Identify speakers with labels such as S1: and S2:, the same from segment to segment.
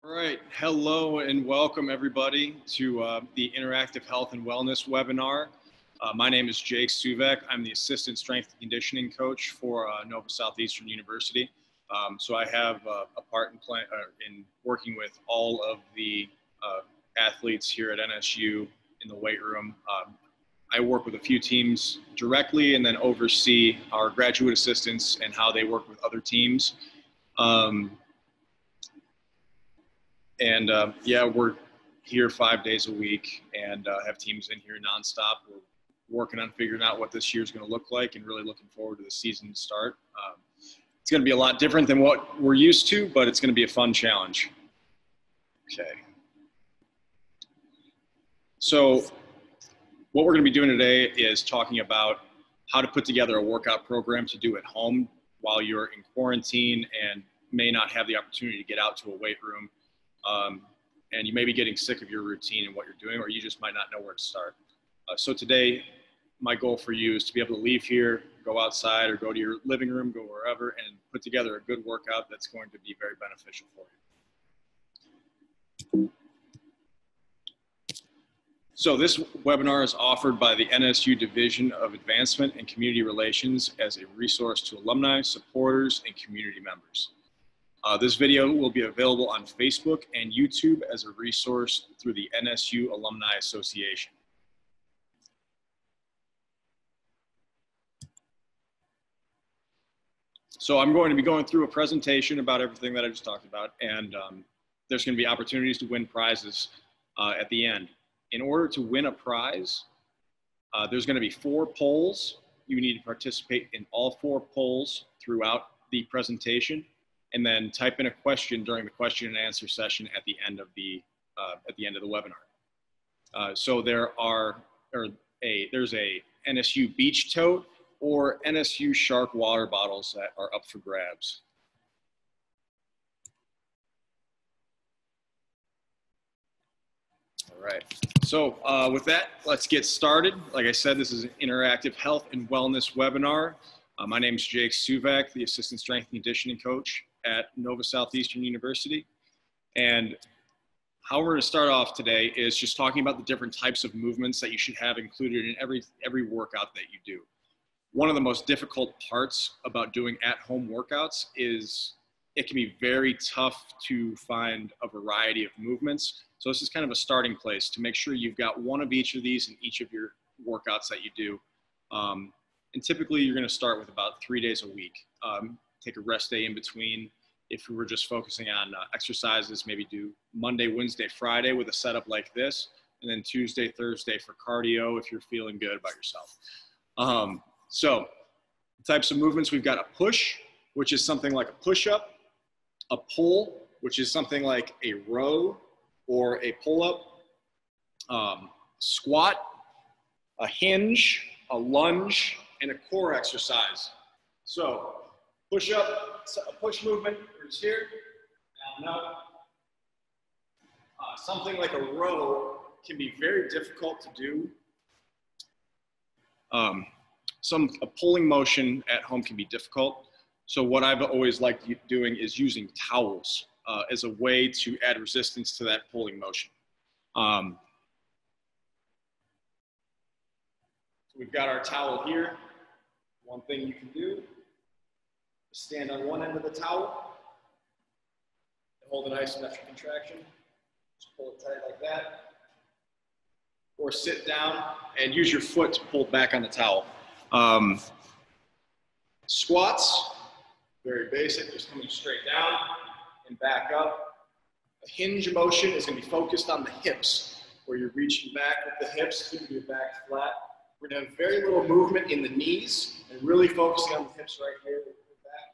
S1: All right, hello and welcome everybody to the Interactive Health and Wellness webinar. My name is Jake Suvak. I'm the Assistant Strength and Conditioning Coach for Nova Southeastern University. So I have a part in working with all of the athletes here at NSU in the weight room. I work with a few teams directly and then oversee our graduate assistants and how they work with other teams. Yeah, we're here 5 days a week and have teams in here nonstop. We're working on figuring out what this year's going to look like and really looking forward to the season to start. It's going to be a lot different than what we're used to, but it's going to be a fun challenge. Okay. So what we're going to be doing today is talking about how to put together a workout program to do at home while you're in quarantine and may not have the opportunity to get out to a weight room. And you may be getting sick of your routine and what you're doing, or you just might not know where to start. So today, my goal for you is to be able to leave here, go outside, or go to your living room, go wherever, and put together a good workout that's going to be very beneficial for you. So this webinar is offered by the NSU Division of Advancement and Community Relations as a resource to alumni, supporters, and community members. This video will be available on Facebook and YouTube as a resource through the NSU Alumni Association. So I'm going to be going through a presentation about everything that I just talked about, and there's going to be opportunities to win prizes at the end. In order to win a prize, there's going to be 4 polls. You need to participate in all 4 polls throughout the presentation, and then type in a question during the question and answer session at the end of the webinar. So there's a NSU beach tote or NSU shark water bottles that are up for grabs. All right, so with that, let's get started. Like I said, this is an interactive health and wellness webinar. My name is Jake Suvak, the Assistant Strength and Conditioning Coach at Nova Southeastern University. And how we're going to start off today is just talking about the different types of movements that you should have included in every workout that you do. One of the most difficult parts about doing at-home workouts is it can be very tough to find a variety of movements. So this is kind of a starting place to make sure you've got one of each of these in each of your workouts that you do. And typically you're going to start with about 3 days a week. Take a rest day in between. If we were just focusing on exercises, maybe do Monday, Wednesday, Friday with a setup like this, and then Tuesday, Thursday for cardio if you're feeling good about yourself. So the types of movements, we've got a push, which is something like a push-up, a pull, which is something like a row or a pull-up, squat, a hinge, a lunge, and a core exercise. So push up, a push movement, is here, down, up. Something like a row can be very difficult to do. A pulling motion at home can be difficult. So what I've always liked doing is using towels as a way to add resistance to that pulling motion. So we've got our towel here. One thing you can do is stand on one end of the towel and hold an isometric contraction. Just pull it tight like that. Or sit down and use your foot to pull back on the towel. Squats, very basic, just coming straight down and back up. A hinge motion is going to be focused on the hips, where you're reaching back with the hips, keeping your back flat. We're going to have very little movement in the knees and really focusing on the hips right here, back,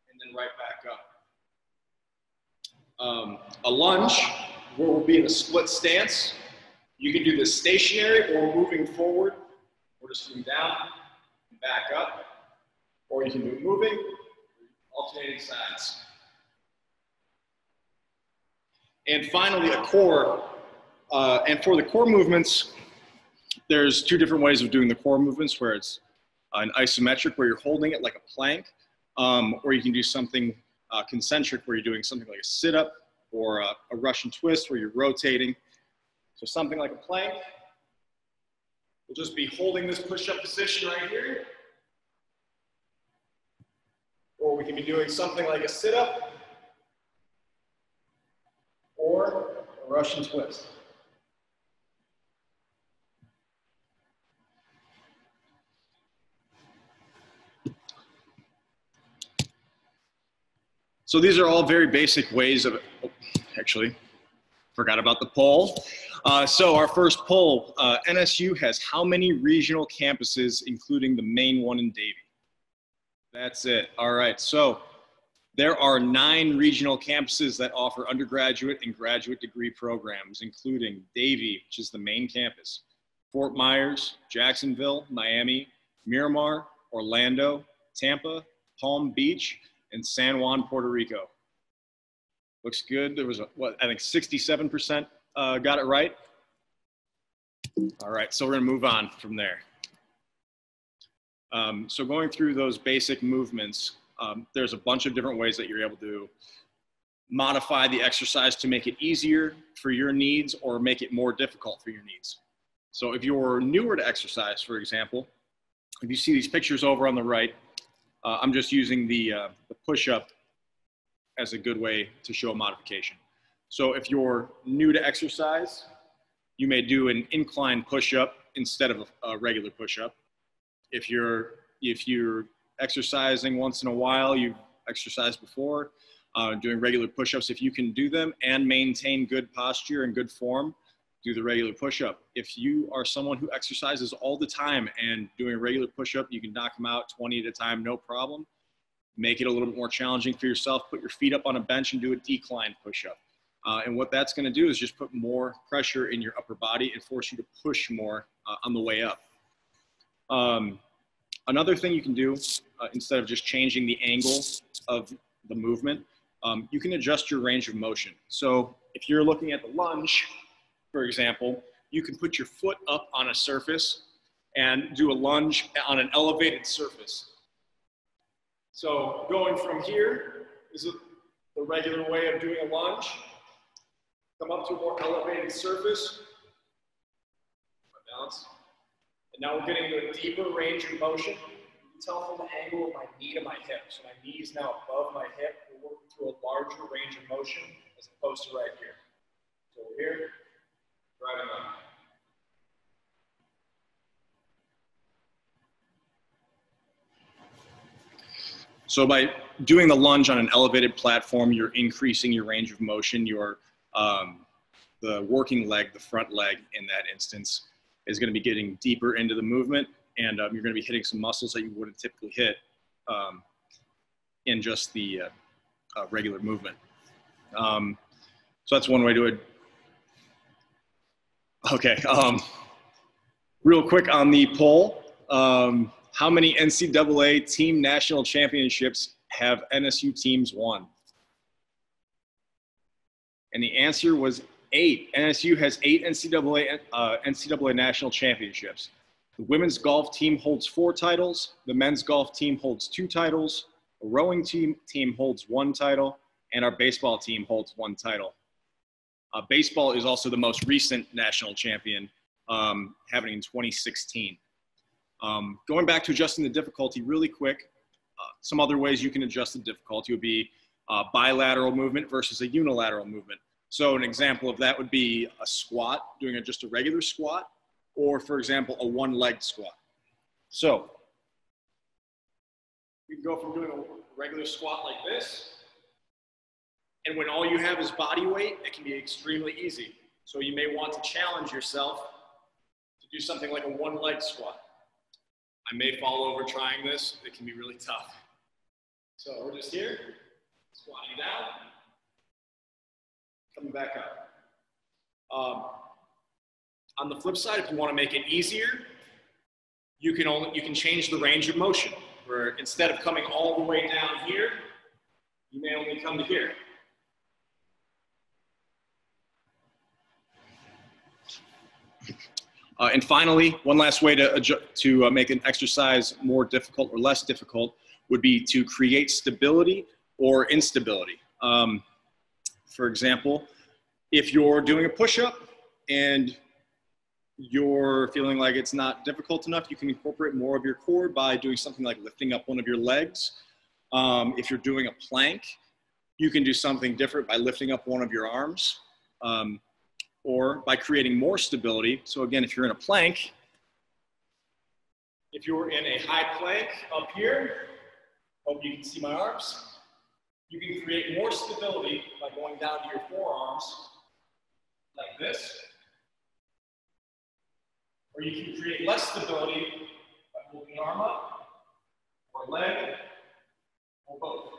S1: and then right back up. A lunge, where we'll be in a split stance. You can do this stationary or moving forward, or just moving down and back up. Or you can do it moving, alternating sides. And finally, a core. And for the core movements, there's 2 different ways of doing the core movements, where it's an isometric, where you're holding it like a plank, or you can do something concentric, where you're doing something like a sit-up, or a Russian twist where you're rotating. So something like a plank. We'll just be holding this push-up position right here. Or we can be doing something like a sit-up or a Russian twist. So these are all very basic ways of, oh, actually, forgot about the poll. So our first poll, NSU has how many regional campuses, including the main one in Davie? That's it. All right. So there are 9 regional campuses that offer undergraduate and graduate degree programs, including Davie, which is the main campus, Fort Myers, Jacksonville, Miami, Miramar, Orlando, Tampa, Palm Beach, and San Juan, Puerto Rico. Looks good. There was, I think 67% got it right. All right, so we're gonna move on from there. So going through those basic movements, there's a bunch of different ways that you're able to modify the exercise to make it easier for your needs or make it more difficult for your needs. So if you're newer to exercise, for example, if you see these pictures over on the right, I'm just using the push-up as a good way to show a modification. So if you're new to exercise, you may do an incline push-up instead of a regular push-up. If you're exercising once in a while, you've exercised before, doing regular push-ups, if you can do them and maintain good posture and good form, do the regular push-up. If you are someone who exercises all the time and doing a regular push-up, you can knock them out 20 at a time, no problem. Make it a little bit more challenging for yourself. Put your feet up on a bench and do a decline push-up. And what that's gonna do is just put more pressure in your upper body and force you to push more on the way up. Another thing you can do, instead of just changing the angle of the movement, you can adjust your range of motion. So if you're looking at the lunge, for example, you can put your foot up on a surface and do a lunge on an elevated surface. So going from here is the regular way of doing a lunge. Come up to a more elevated surface. Balance. And now we're getting into a deeper range of motion. You can tell from the angle of my knee to my hip. So my knee is now above my hip. We're working through a larger range of motion as opposed to right here. So we're here, driving up. So by doing the lunge on an elevated platform, you're increasing your range of motion. The working leg, the front leg in that instance, is going to be getting deeper into the movement, and you're going to be hitting some muscles that you wouldn't typically hit in just the regular movement. So that's one way to it. Okay, real quick on the poll. How many NCAA team national championships have NSU teams won? And the answer was 8. NSU has 8 NCAA national championships. The women's golf team holds 4 titles. The men's golf team holds 2 titles. The rowing team holds 1 title. And our baseball team holds 1 title. Baseball is also the most recent national champion, happening in 2016. Going back to adjusting the difficulty really quick, some other ways you can adjust the difficulty would be bilateral movement versus a unilateral movement. So an example of that would be a squat, doing just a regular squat, or for example, a one-legged squat. So you can go from doing a regular squat like this, and when all you have is body weight, it can be extremely easy. So you may want to challenge yourself to do something like a one-leg squat. I may fall over trying this. It can be really tough. So we're just here, squatting down, coming back up. On the flip side, if you want to make it easier, you can change the range of motion, where instead of coming all the way down here, you may only come to here. And finally, one last way to make an exercise more difficult or less difficult would be to create stability or instability. For example, if you're doing a push-up and you're feeling like it's not difficult enough, you can incorporate more of your core by doing something like lifting up one of your legs. If you're doing a plank, you can do something different by lifting up one of your arms, or by creating more stability. So again, if you're in a plank, if you're in a high plank up here, hope you can see my arms, you can create more stability by going down to your forearms like this. Or you can create less stability by holding an arm up, or leg, or both.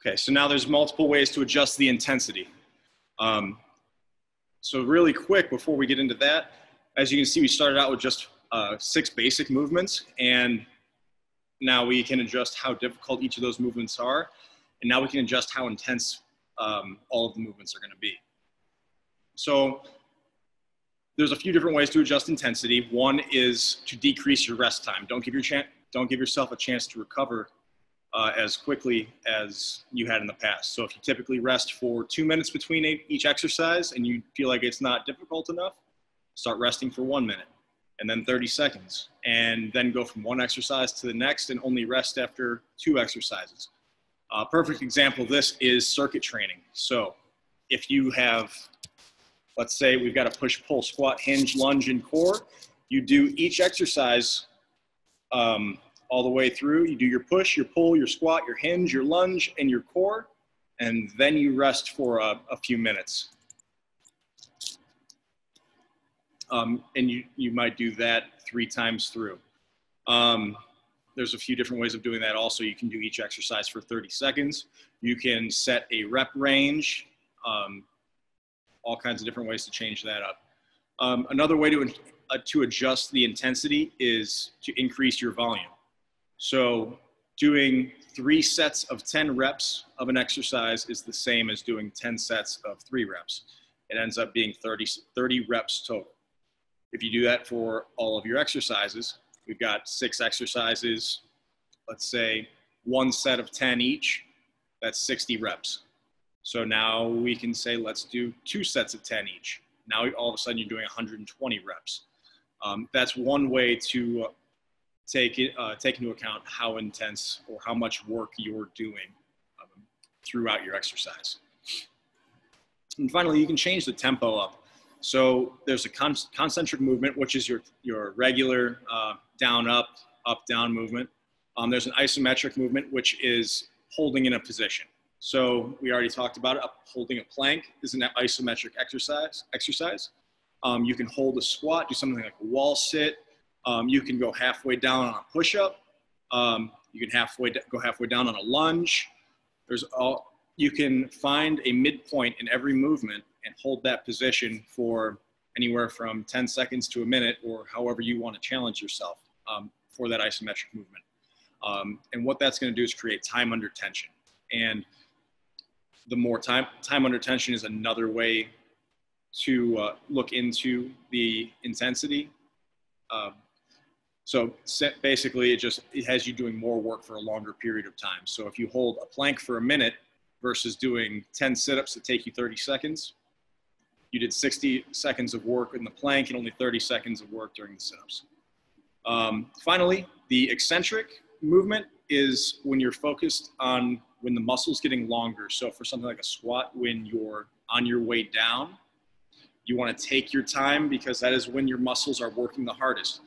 S1: Okay, so now there's multiple ways to adjust the intensity. So really quick, before we get into that, as you can see, we started out with just 6 basic movements, and now we can adjust how difficult each of those movements are, and now we can adjust how intense all of the movements are going to be. So there's a few different ways to adjust intensity. One is to decrease your rest time. Don't give yourself a chance to recover as quickly as you had in the past. So if you typically rest for 2 minutes between each exercise and you feel like it's not difficult enough, start resting for 1 minute and then 30 seconds, and then go from one exercise to the next and only rest after 2 exercises. A perfect example of this is circuit training. So if you have, let's say we've got a push, pull, squat, hinge, lunge, and core, you do each exercise all the way through. You do your push, your pull, your squat, your hinge, your lunge, and your core, and then you rest for a few minutes. And you might do that 3 times through. There's a few different ways of doing that also. You can do each exercise for 30 seconds. You can set a rep range, all kinds of different ways to change that up. Another way to adjust the intensity is to increase your volume. So doing 3 sets of 10 reps of an exercise is the same as doing 10 sets of 3 reps. It ends up being 30 reps total. If you do that for all of your exercises, we've got 6 exercises, let's say 1 set of 10 each, that's 60 reps. So now we can say, let's do 2 sets of 10 each. Now all of a sudden you're doing 120 reps. That's one way to take into account how intense or how much work you're doing throughout your exercise. And finally, you can change the tempo up. So there's a concentric movement, which is your regular down, up, down movement. There's an isometric movement, which is holding in a position. So we already talked about it. Holding a plank is an isometric exercise. You can hold a squat, do something like a wall sit. You can go halfway down on a push-up. You can go halfway down on a lunge. You can find a midpoint in every movement and hold that position for anywhere from 10 seconds to a minute, or however you want to challenge yourself for that isometric movement. And what that's going to do is create time under tension. And the more time under tension is another way to look into the intensity. So basically it has you doing more work for a longer period of time. So if you hold a plank for a minute versus doing 10 sit-ups that take you 30 seconds, you did 60 seconds of work in the plank and only 30 seconds of work during the sit-ups. Finally, the eccentric movement is when you're focused on when the muscle's getting longer. So for something like a squat, when you're on your way down, you want to take your time because that is when your muscles are working the hardest.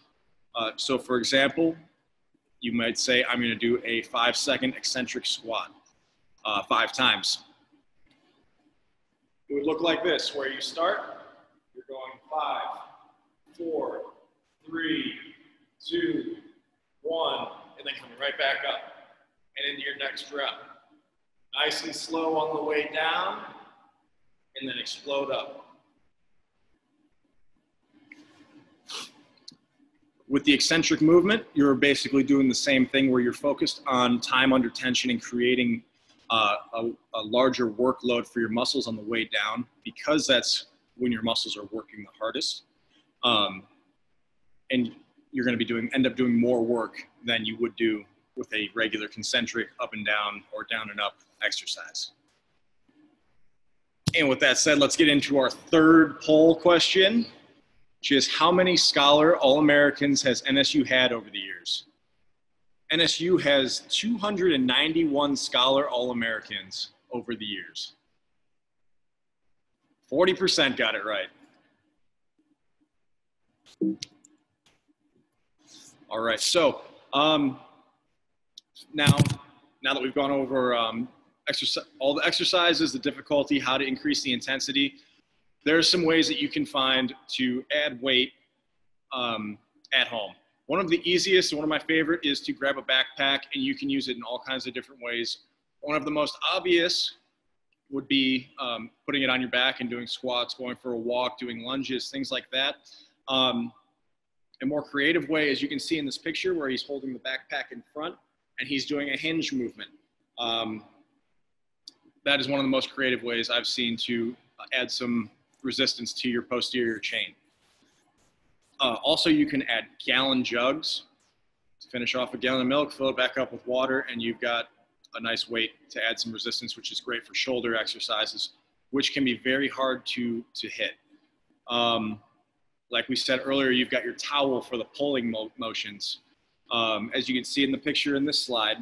S1: So for example, you might say, I'm going to do a 5-second eccentric squat 5 times. It would look like this, where you start, you're going 5, 4, 3, 2, 1, and then coming right back up and into your next rep. Nice and slow on the way down, and then explode up. With the eccentric movement, you're basically doing the same thing where you're focused on time under tension and creating a larger workload for your muscles on the way down. Because that's when your muscles are working the hardest. And you're going to end up doing more work than you would do with a regular concentric up and down or down and up exercise. And with that said, let's get into our third poll question, which is how many Scholar All-Americans has NSU had over the years? NSU has 291 Scholar All-Americans over the years. 40% got it right. All right, so now that we've gone over all the exercises, the difficulty, how to increase the intensity, there are some ways that you can find to add weight at home. One of the easiest, one of my favorite, is to grab a backpack, and you can use it in all kinds of different ways. One of the most obvious would be putting it on your back and doing squats, going for a walk, doing lunges, things like that. A more creative way, as you can see in this picture where he's holding the backpack in front and he's doing a hinge movement. That is one of the most creative ways I've seen to add some resistance to your posterior chain. Also, you can add gallon jugs to finish off a gallon of milk, fill it back up with water, and you've got a nice weight to add some resistance, which is great for shoulder exercises, which can be very hard to hit. Like we said earlier, you've got your towel for the pulling motions. As you can see in the picture in this slide,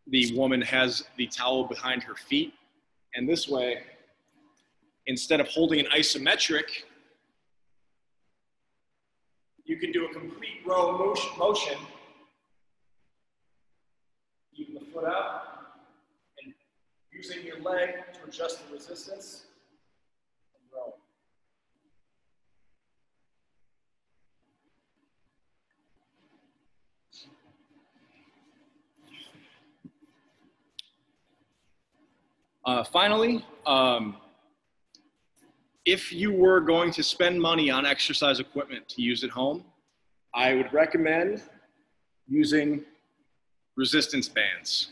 S1: the woman has the towel behind her feet. And this way, instead of holding an isometric, you can do a complete row motion. Keeping the foot out and using your leg to adjust the resistance and row. Finally, if you were going to spend money on exercise equipment to use at home, I would recommend using resistance bands.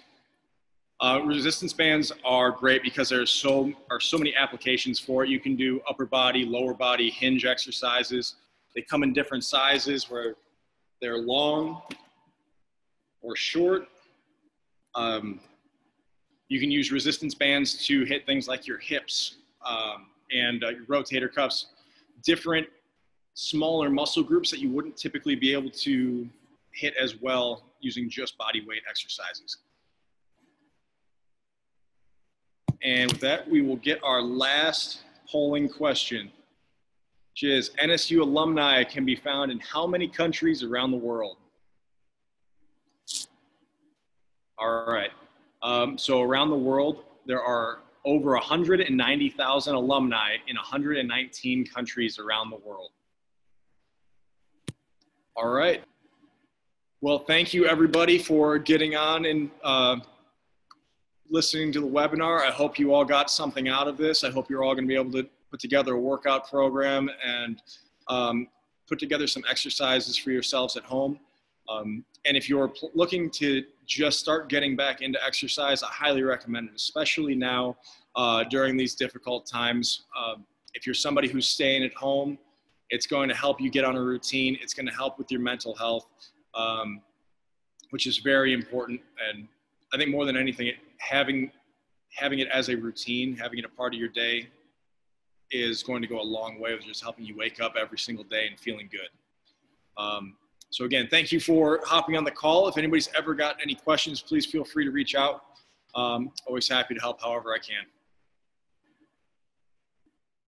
S1: Resistance bands are great because there are so many applications for it. You can do upper body, lower body, hinge exercises. They come in different sizes where they're long or short. You can use resistance bands to hit things like your hips and your rotator cuffs, different smaller muscle groups that you wouldn't typically be able to hit as well using just body weight exercises. And with that, we will get our last polling question, which is NSU alumni can be found in how many countries around the world? All right. So around the world, there are over 190,000 alumni in 119 countries around the world. All right. Well, thank you everybody for getting on and listening to the webinar. I hope you all got something out of this. I hope you're all going to be able to put together a workout program and put together some exercises for yourselves at home. And if you're looking to just start getting back into exercise, I highly recommend it, especially now during these difficult times. If you're somebody who's staying at home, it's going to help you get on a routine. It's going to help with your mental health, which is very important. And I think more than anything, having it as a routine, having it a part of your day is going to go a long way with just helping you wake up every single day and feeling good. So again, thank you for hopping on the call. If anybody's ever got any questions, please feel free to reach out. Always happy to help however I can.